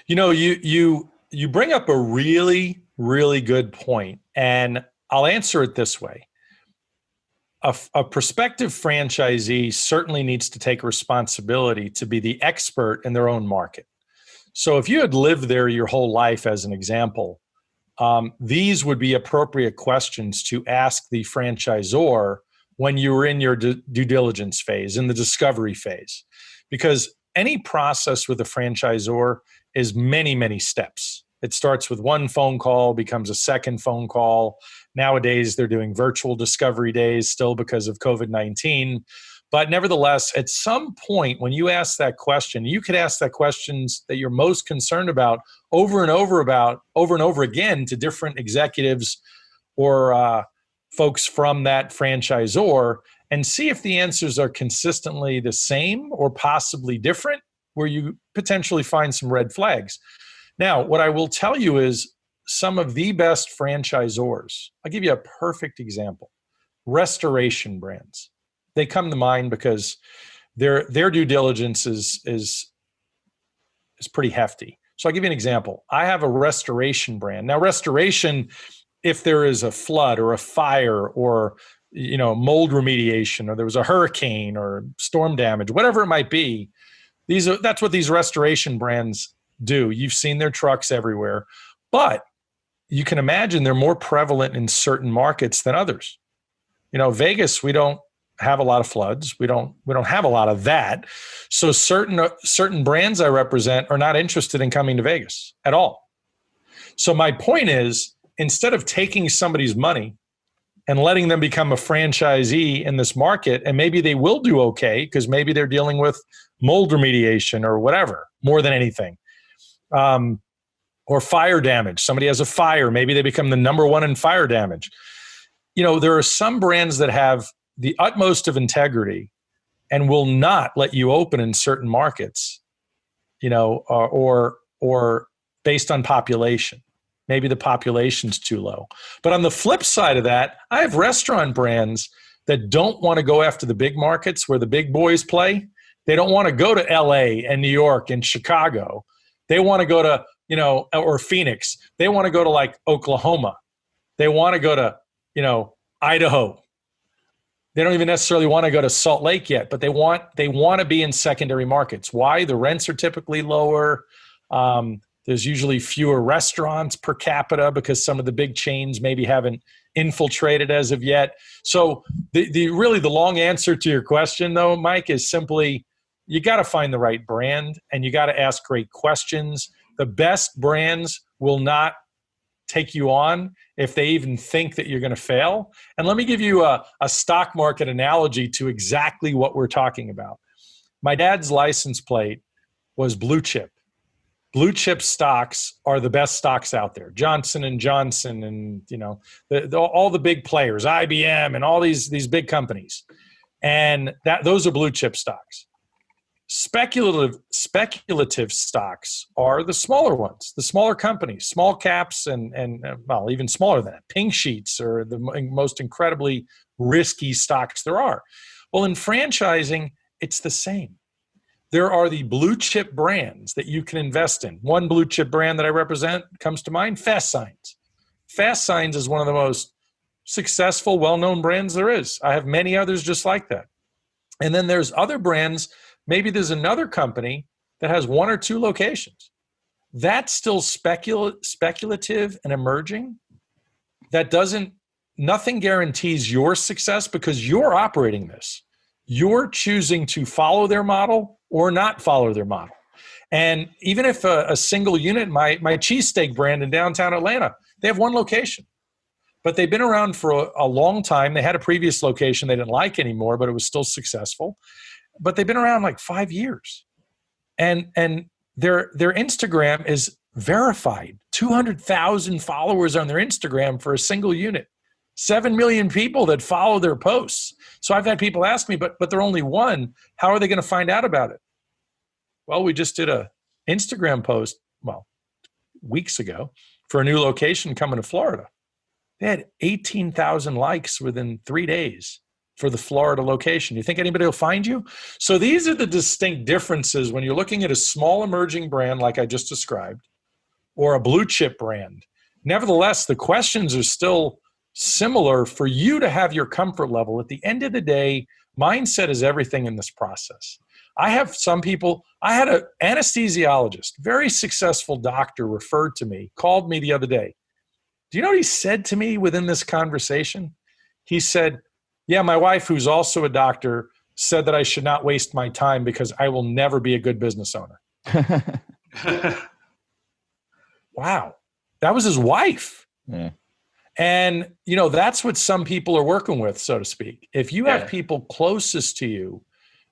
You bring up a really, really good point, and I'll answer it this way. A prospective franchisee certainly needs to take responsibility to be the expert in their own market. So if you had lived there your whole life, as an example, these would be appropriate questions to ask the franchisor when you were in your due diligence phase, in the discovery phase. Because any process with a franchisor is many, many steps. It starts with one phone call, becomes a second phone call. Nowadays, they're doing virtual discovery days still because of COVID-19. But nevertheless, at some point when you ask that question, you could ask that questions that you're most concerned about over and over again to different executives or folks from that franchisor and see if the answers are consistently the same or possibly different, where you potentially find some red flags. Now, what I will tell you is some of the best franchisors, I'll give you a perfect example, restoration brands. They come to mind because their due diligence is pretty hefty. So I'll give you an example. I have a restoration brand. Now, restoration, if there is a flood or a fire or mold remediation, or there was a hurricane or storm damage, whatever it might be, that's what these restoration brands do. You've seen their trucks everywhere, but you can imagine they're more prevalent in certain markets than others. Vegas, we don't have a lot of floods. We don't have a lot of that. So certain brands I represent are not interested in coming to Vegas at all. So my point is, instead of taking somebody's money and letting them become a franchisee in this market, and maybe they will do okay because maybe they're dealing with mold remediation or whatever, more than anything. Or fire damage. Somebody has a fire. Maybe they become the number one in fire damage. there are some brands that have the utmost of integrity and will not let you open in certain markets, or based on population. Maybe the population's too low. But on the flip side of that, I have restaurant brands that don't want to go after the big markets where the big boys play. They don't want to go to LA and New York and Chicago. They want to go to, or Phoenix. They want to go to like Oklahoma. They want to go to, Idaho. They don't even necessarily want to go to Salt Lake yet, but they want to be in secondary markets. Why? The rents are typically lower. There's usually fewer restaurants per capita because some of the big chains maybe haven't infiltrated as of yet. So the long answer to your question, though, Mike, is simply you got to find the right brand and you got to ask great questions. The best brands will not take you on if they even think that you're going to fail. And let me give you a stock market analogy to exactly what we're talking about. My dad's license plate was blue chip. Blue chip stocks are the best stocks out there. Johnson and Johnson, and all the big players, IBM, and all these big companies, and those are blue chip stocks. Speculative stocks are the smaller ones, the smaller companies, small caps, and even smaller than that. Pink sheets are the most incredibly risky stocks there are. Well, in franchising, it's the same. There are the blue chip brands that you can invest in. One blue chip brand that I represent comes to mind, Fast Signs. Fast Signs is one of the most successful, well-known brands there is. I have many others just like that. And then there's other brands. Maybe there's another company that has one or two locations. That's still speculative and emerging. Nothing guarantees your success because you're operating this. You're choosing to follow their model or not follow their model. And even if a single unit, my cheesesteak brand in downtown Atlanta, they have one location, but they've been around for a long time. They had a previous location they didn't like anymore, but it was still successful. But they've been around like 5 years. And their Instagram is verified. 200,000 followers on their Instagram for a single unit. 7 million people that follow their posts. So I've had people ask me, but they're only one. How are they going to find out about it? Well, we just did a Instagram post, weeks ago for a new location coming to Florida. They had 18,000 likes within 3 days for the Florida location. You think anybody will find you? So these are the distinct differences when you're looking at a small emerging brand like I just described or a blue chip brand. Nevertheless, the questions are still similar for you to have your comfort level. At the end of the day, mindset is everything in this process. I have some people, I had an anesthesiologist, very successful doctor referred to me, called me the other day. Do you know what he said to me within this conversation? He said, yeah, my wife, who's also a doctor, said that I should not waste my time because I will never be a good business owner. Wow. That was his wife. Yeah. And, that's what some people are working with, so to speak. If you have people closest to you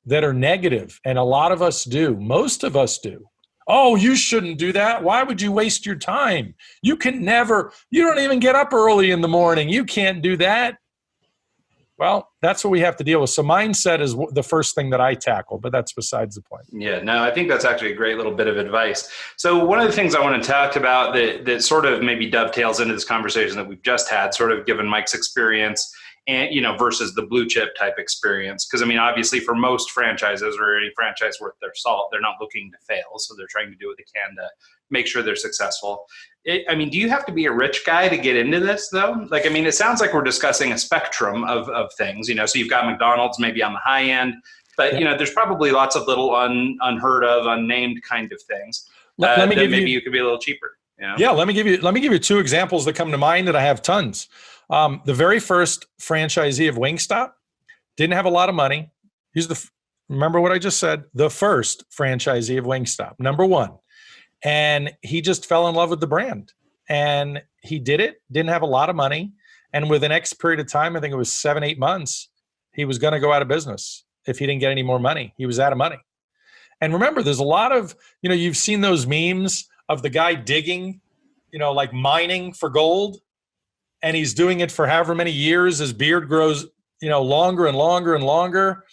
that are negative, and a lot of us do, most of us do. Oh, you shouldn't do that. Why would you waste your time? You don't even get up early in the morning. You can't do that. Well, that's what we have to deal with. So mindset is the first thing that I tackle, but that's besides the point. Yeah, no, I think that's actually a great little bit of advice. So one of the things I want to talk about that sort of maybe dovetails into this conversation that we've just had, sort of given Mike's experience and, versus the blue chip type experience. Because obviously for most franchises or any franchise worth their salt, they're not looking to fail. So they're trying to do what they can to make sure they're successful. Do you have to be a rich guy to get into this though? It sounds like we're discussing a spectrum of things, so you've got McDonald's maybe on the high end, but there's probably lots of little unheard of, unnamed kind of things. Let me give maybe you could be a little cheaper. Yeah. Let me give you two examples that come to mind that I have tons. The very first franchisee of Wingstop didn't have a lot of money. Remember what I just said, the first franchisee of Wingstop, number one. And he just fell in love with the brand and he didn't have a lot of money. And within X period of time, I think it was 7-8 months, he was going to go out of business. If he didn't get any more money, he was out of money. And remember, there's a lot of, you've seen those memes of the guy digging, like mining for gold. and he's doing it for however many years. His beard grows, longer and longer and longer.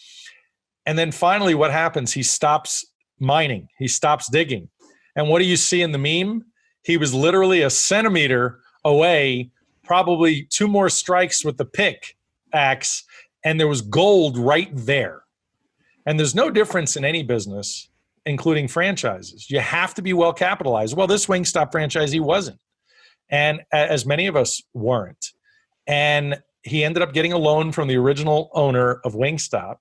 And then finally what happens? He stops mining. He stops digging. And what do you see in the meme? He was literally a centimeter away, probably 2 more strikes with the pickaxe, and there was gold right there. And there's no difference in any business, including franchises. You have to be well capitalized. Well, this Wingstop franchisee wasn't, and as many of us weren't. And he ended up getting a loan from the original owner of Wingstop,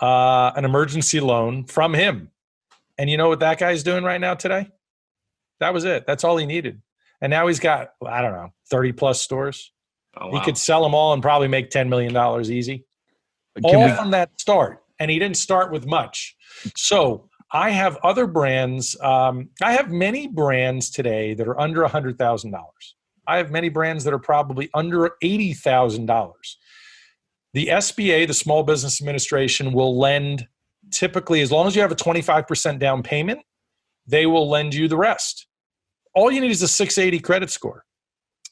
an emergency loan from him. And you know what that guy's doing right now today? That was it. That's all he needed. And now he's got, 30 plus stores. Oh, wow. He could sell them all and probably make $10 million easy. From that start. And he didn't start with much. So I have other brands. I have many brands today that are under $100,000. I have many brands that are probably under $80,000. The SBA, the Small Business Administration, will lend typically, as long as you have a 25% down payment, they will lend you the rest. All you need is a 680 credit score.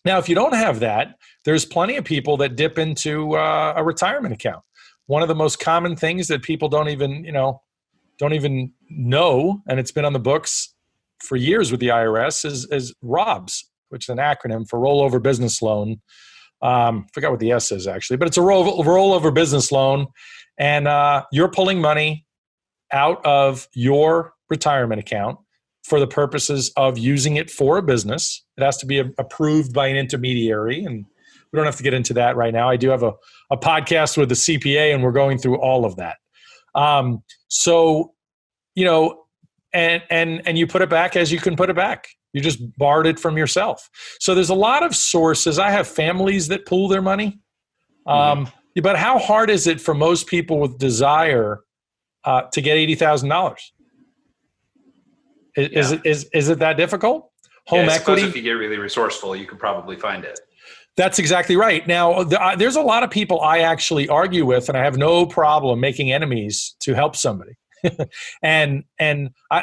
Now, if you don't have that, there's plenty of people that dip into a retirement account. One of the most common things that people don't even know, and it's been on the books for years with the IRS, is ROBS, which is an acronym for Rollover Business Loan. Forgot what the S is actually, but it's a rollover business loan, and you're pulling money out of your retirement account for the purposes of using it for a business. It has to be approved by an intermediary, and we don't have to get into that right now. I do have a podcast with the CPA, and we're going through all of that. And you put it back as you can put it back. You just borrowed it from yourself. So there's a lot of sources. I have families that pool their money. But how hard is it for most people with desire to get $80,000? Is it that difficult? Home equity. If you get really resourceful, you could probably find it. That's exactly right. Now, there's a lot of people I actually argue with, and I have no problem making enemies to help somebody. and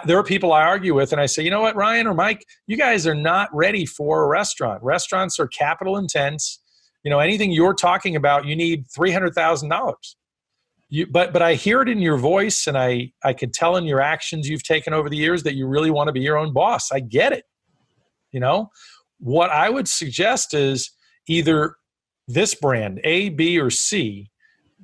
there are people I argue with, and I say, you know what, Ryan or Mike, you guys are not ready for a restaurant. Restaurants are capital intense. Anything you're talking about, you need $300,000. But I hear it in your voice, and I can tell in your actions you've taken over the years that you really want to be your own boss. I get it. What I would suggest is either this brand, A, B, or C.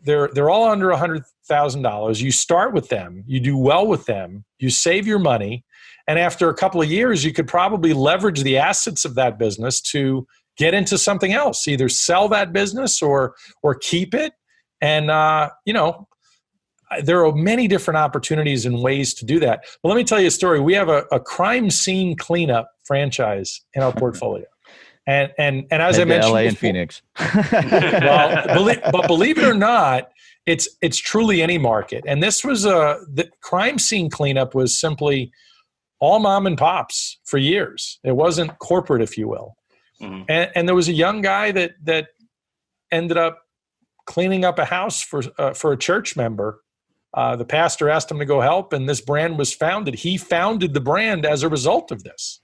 They're all under $100,000. You start with them. You do well with them. You save your money. And after a couple of years, you could probably leverage the assets of that business to get into something else, either sell that business or keep it. And, there are many different opportunities and ways to do that. But let me tell you a story. We have a crime scene cleanup franchise in our portfolio. And as I mentioned, LA and Phoenix. But believe it or not, it's truly any market. And this was the crime scene cleanup was simply all mom and pops for years. It wasn't corporate, if you will. Mm-hmm. And there was a young guy that ended up cleaning up a house for a church member. The pastor asked him to go help, and this brand was founded. He founded the brand as a result of this.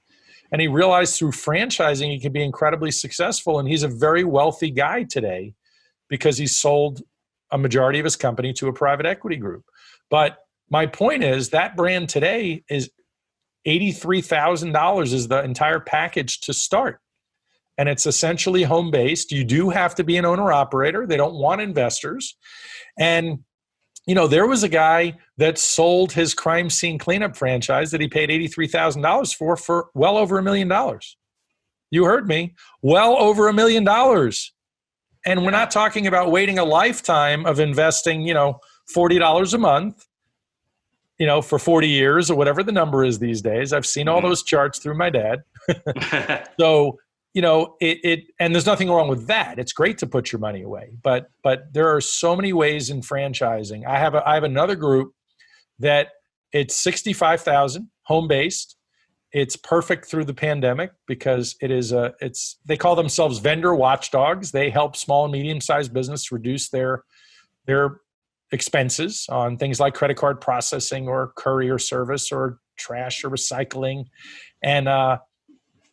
And he realized through franchising, he can be incredibly successful. And he's a very wealthy guy today because he sold a majority of his company to a private equity group. But my point is that brand today is $83,000 is the entire package to start. And it's essentially home-based. You do have to be an owner-operator. They don't want investors. And there was a guy that sold his crime scene cleanup franchise that he paid $83,000 for well over $1 million. You heard me, well over $1 million. And we're not talking about waiting a lifetime of investing, $40 a month, for 40 years or whatever the number is these days. I've seen all those charts through my dad. So, and there's nothing wrong with that. It's great to put your money away, but there are so many ways in franchising. I have another group that it's 65,000 home based. It's perfect through the pandemic because they call themselves vendor watchdogs. They help small and medium sized business reduce their expenses on things like credit card processing or courier service or trash or recycling. And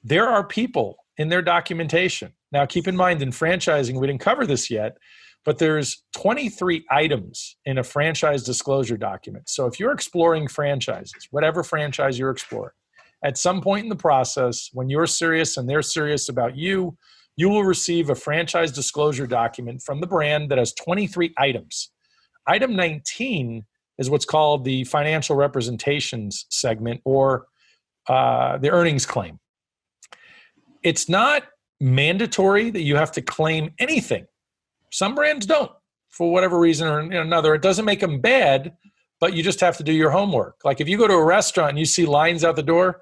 there are people in their documentation, Now, keep in mind in franchising, we didn't cover this yet, but there's 23 items in a franchise disclosure document. So if you're exploring franchises, whatever franchise you're exploring, at some point in the process, when you're serious and they're serious about you, you will receive a franchise disclosure document from the brand that has 23 items. Item 19 is what's called the financial representations segment, or the earnings claim. It's not mandatory that you have to claim anything. Some brands don't, for whatever reason or another. It doesn't make them bad, but you just have to do your homework. Like if you go to a restaurant and you see lines out the door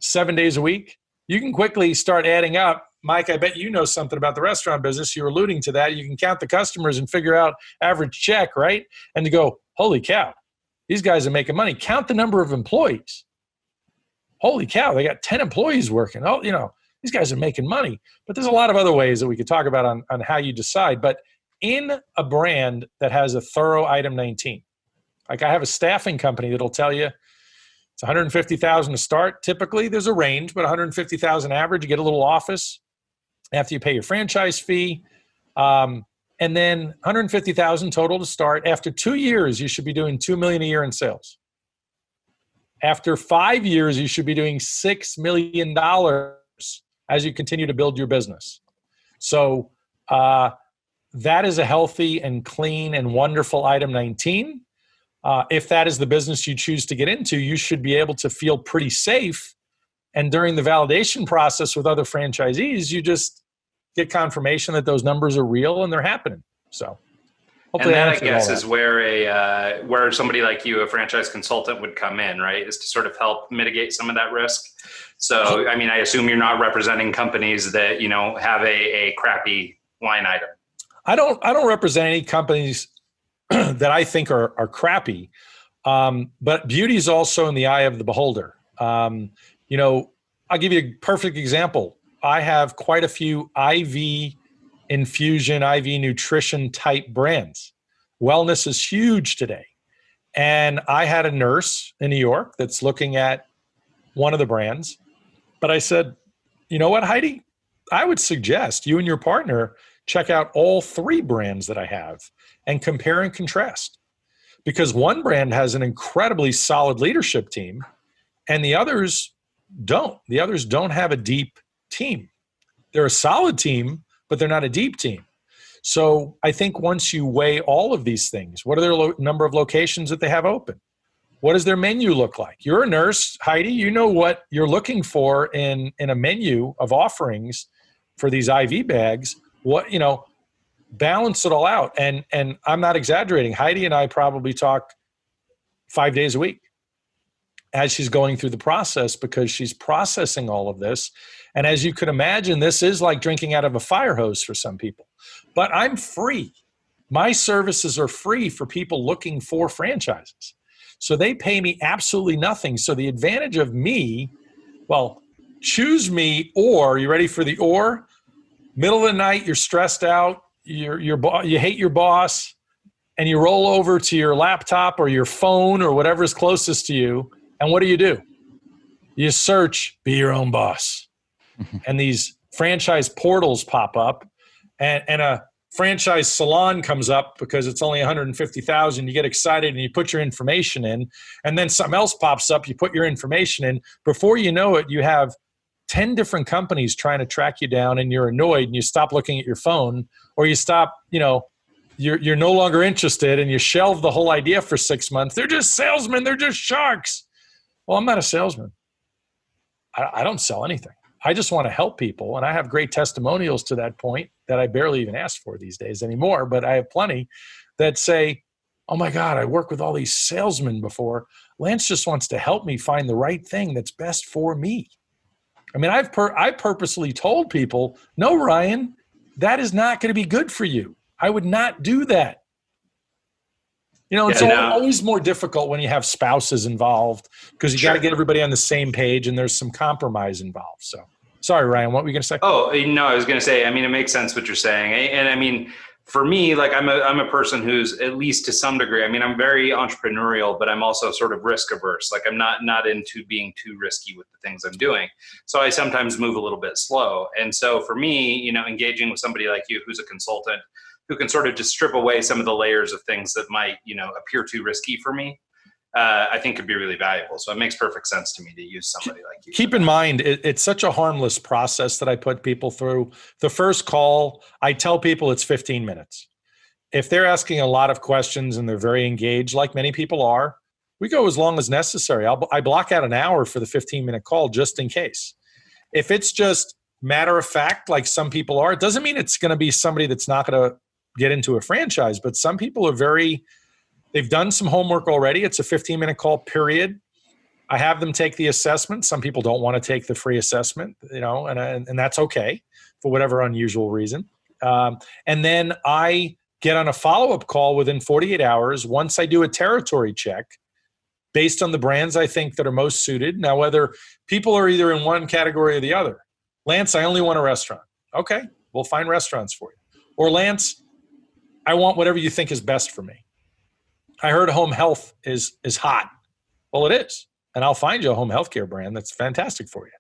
7 days a week, you can quickly start adding up. Mike, I bet you know something about the restaurant business. You're alluding to that. You can count the customers and figure out average check, right? And to go, holy cow, these guys are making money. Count the number of employees. Holy cow, they got 10 employees working. Oh, these guys are making money. But there's a lot of other ways that we could talk about on how you decide. But in a brand that has a thorough item 19, like I have a staffing company that'll tell you it's 150,000 to start. Typically, there's a range, but 150,000 average. You get a little office after you pay your franchise fee, and then 150,000 total to start. After 2 years, you should be doing $2 million a year in sales. After 5 years, you should be doing $6 million as you continue to build your business. So that is a healthy and clean and wonderful item 19. If that is the business you choose to get into, you should be able to feel pretty safe. And during the validation process with other franchisees, you just get confirmation that those numbers are real and they're happening. So hopefully, and that I guess is where somebody like you, a franchise consultant, would come in, right? Is to sort of help mitigate some of that risk. So, I mean, I assume you're not representing companies that have a crappy line item. I don't represent any companies that I think are crappy, but beauty is also in the eye of the beholder. I'll give you a perfect example. I have quite a few IV infusion, IV nutrition type brands. Wellness is huge today. And I had a nurse in New York that's looking at one of the brands. But I said, you know what, Heidi? I would suggest you and your partner check out all 3 brands that I have and compare and contrast. Because one brand has an incredibly solid leadership team and the others don't. The others don't have a deep team. They're a solid team, but they're not a deep team. So I think once you weigh all of these things, what are their number of locations that they have open? What does their menu look like? You're a nurse, Heidi. You know what you're looking for in a menu of offerings for these IV bags. Balance it all out. And I'm not exaggerating. Heidi and I probably talk 5 days a week as she's going through the process because she's processing all of this. And as you could imagine, this is like drinking out of a fire hose for some people. But I'm free. My services are free for people looking for franchises. So they pay me absolutely nothing. So the advantage of me, choose me, or you ready for the or? Middle of the night, you're stressed out, you hate your boss, and you roll over to your laptop or your phone or whatever's closest to you. And what do? You search, be your own boss. And these franchise portals pop up and a franchise salon comes up because it's only 150,000. You get excited and you put your information in, and then something else pops up. You put your information in. Before you know it, you have 10 different companies trying to track you down, and you're annoyed and you stop looking at your phone, or you stop, you're no longer interested and you shelve the whole idea for 6 months. They're just salesmen. They're just sharks. Well, I'm not a salesman. I don't sell anything. I just want to help people. And I have great testimonials to that point that I barely even ask for these days anymore. But I have plenty that say, oh my God, I worked with all these salesmen before. Lance just wants to help me find the right thing that's best for me. I mean, I purposely told people, no, Ryan, that is not going to be good for you. I would not do that. It's always more difficult when you have spouses involved because you got to get everybody on the same page and there's some compromise involved. So sorry, Ryan, what were you going to say? Oh, no, I was going to say, I mean, it makes sense what you're saying. And I mean, for me, like I'm a person who's, at least to some degree, I mean, I'm very entrepreneurial, but I'm also sort of risk averse. Like I'm not into being too risky with the things I'm doing. So I sometimes move a little bit slow. And so for me, engaging with somebody like you, who's a consultant, who can sort of just strip away some of the layers of things that might, appear too risky for me, I think could be really valuable. So it makes perfect sense to me to use somebody like you. Keep in mind, it's such a harmless process that I put people through. The first call, I tell people it's 15 minutes. If they're asking a lot of questions and they're very engaged, like many people are, we go as long as necessary. I block out an hour for the 15-minute call just in case. If it's just matter of fact, like some people are, it doesn't mean it's going to be somebody that's not going to get into a franchise, but some people are they've done some homework already. It's a 15-minute call, period. I have them take the assessment. Some people don't want to take the free assessment, and that's okay for whatever unusual reason. And then I get on a follow-up call within 48 hours once I do a territory check based on the brands I think that are most suited. Now, whether people are either in one category or the other. Lance, I only want a restaurant. Okay, we'll find restaurants for you. Or Lance, I want whatever you think is best for me. I heard home health is hot. Well, it is. And I'll find you a home healthcare brand that's fantastic for you.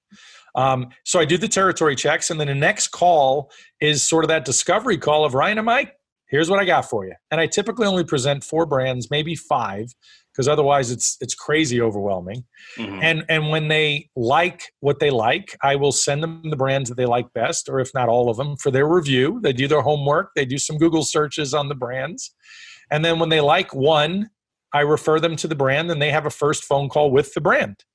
So I do the territory checks, and then the next call is sort of that discovery call of Ryan and Mike, here's what I got for you. And I typically only present 4 brands, maybe 5, because otherwise it's crazy overwhelming. Mm-hmm. And when they like what they like, I will send them the brands that they like best, or if not all of them, for their review. They do their homework. They do some Google searches on the brands. And then when they like one, I refer them to the brand, and they have a first phone call with the brand.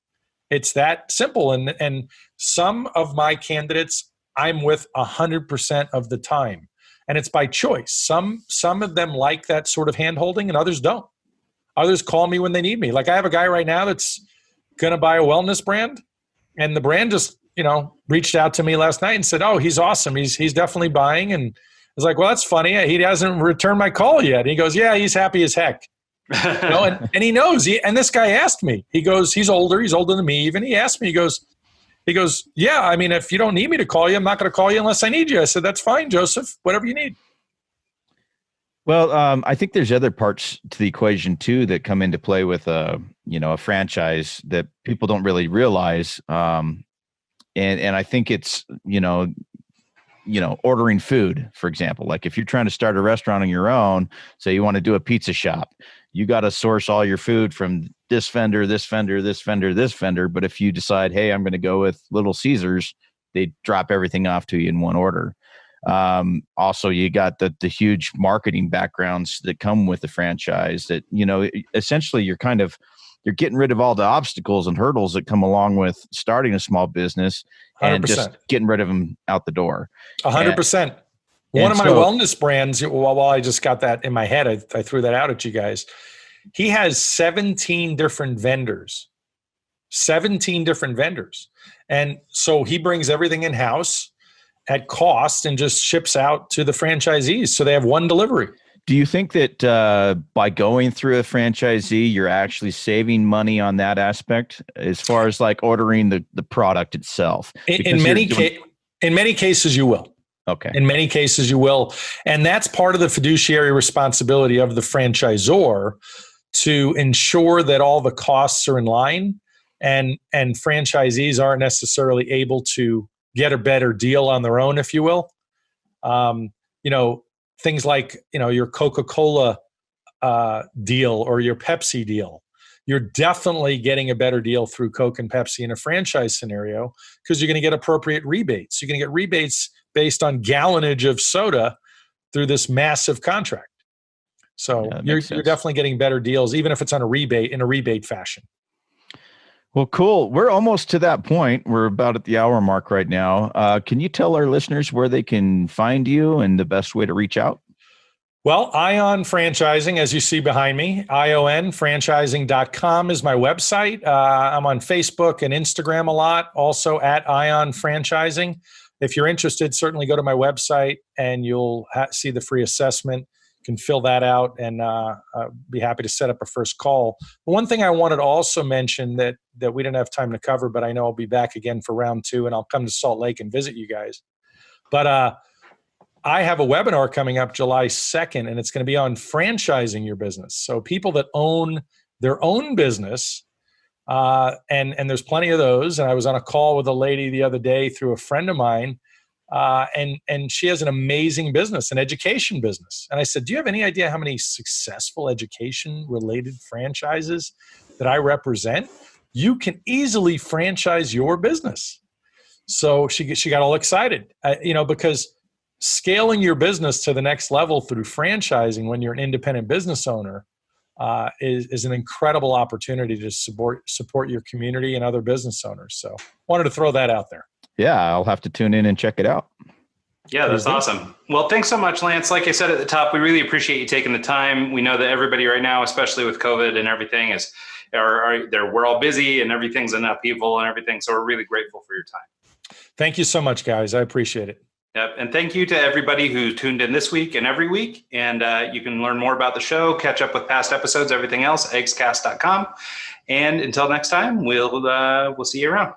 It's that simple. And some of my candidates I'm with 100% of the time. And it's by choice. Some of them like that sort of hand-holding, and others don't. Others call me when they need me. Like I have a guy right now that's going to buy a wellness brand, and the brand just, reached out to me last night and said, oh, he's awesome. He's definitely buying. And I was like, well, that's funny. He hasn't returned my call yet. And he goes, yeah, he's happy as heck. And he knows. And this guy asked me. He goes, he's older than me even. He asked me, he goes, yeah, I mean, if you don't need me to call you, I'm not going to call you unless I need you. I said, that's fine, Joseph, whatever you need. Well, I think there's other parts to the equation too that come into play with a franchise that people don't really realize. And I think it's, ordering food, for example. Like if you're trying to start a restaurant on your own, say you want to do a pizza shop, you got to source all your food from this vendor, this vendor, this vendor, this vendor. But if you decide, hey, I'm going to go with Little Caesars, they drop everything off to you in one order. Also, you got the huge marketing backgrounds that come with the franchise that, essentially you're getting rid of all the obstacles and hurdles that come along with starting a small business and 100%. Just getting rid of them out the door. 100%. One of my wellness brands, while I just got that in my head, I threw that out at you guys. He has 17 different vendors. 17 different vendors. And so he brings everything in-house at cost and just ships out to the franchisees. So they have one delivery. Do you think that by going through a franchisee, you're actually saving money on that aspect as far as like ordering the product itself? In many cases, you will. Okay. In many cases, you will. And that's part of the fiduciary responsibility of the franchisor to ensure that all the costs are in line and franchisees aren't necessarily able to get a better deal on their own, if you will. Things like, your Coca-Cola deal or your Pepsi deal. You're definitely getting a better deal through Coke and Pepsi in a franchise scenario because you're going to get appropriate rebates. You're going to get rebates based on gallonage of soda through this massive contract. So you're definitely getting better deals, even if it's on a rebate fashion. Well, cool. We're almost to that point. We're about at the hour mark right now. Can you tell our listeners where they can find you and the best way to reach out? Well, Ion Franchising, as you see behind me, ionfranchising.com is my website. I'm on Facebook and Instagram a lot, also at Ion Franchising. If you're interested, certainly go to my website and you'll see the free assessment. You can fill that out and be happy to set up a first call. But one thing I wanted to also mention that we didn't have time to cover, but I know I'll be back again for round 2 and I'll come to Salt Lake and visit you guys. But I have a webinar coming up July 2nd, and it's going to be on franchising your business. So people that own their own business, and there's plenty of those. And I was on a call with a lady the other day through a friend of mine, and she has an amazing business, an education business. And I said, do you have any idea how many successful education-related franchises that I represent? You can easily franchise your business. So she got all excited, because scaling your business to the next level through franchising when you're an independent business owner is an incredible opportunity to support your community and other business owners. So wanted to throw that out there. Yeah, I'll have to tune in and check it out. Yeah, that's awesome. Well, thanks so much, Lance. Like I said at the top, we really appreciate you taking the time. We know that everybody right now, especially with COVID and everything, we're all busy and everything's in upheaval and everything. So we're really grateful for your time. Thank you so much, guys. I appreciate it. Yep. And thank you to everybody who tuned in this week and every week. And you can learn more about the show, catch up with past episodes, everything else, eggscast.com. And until next time, we'll see you around.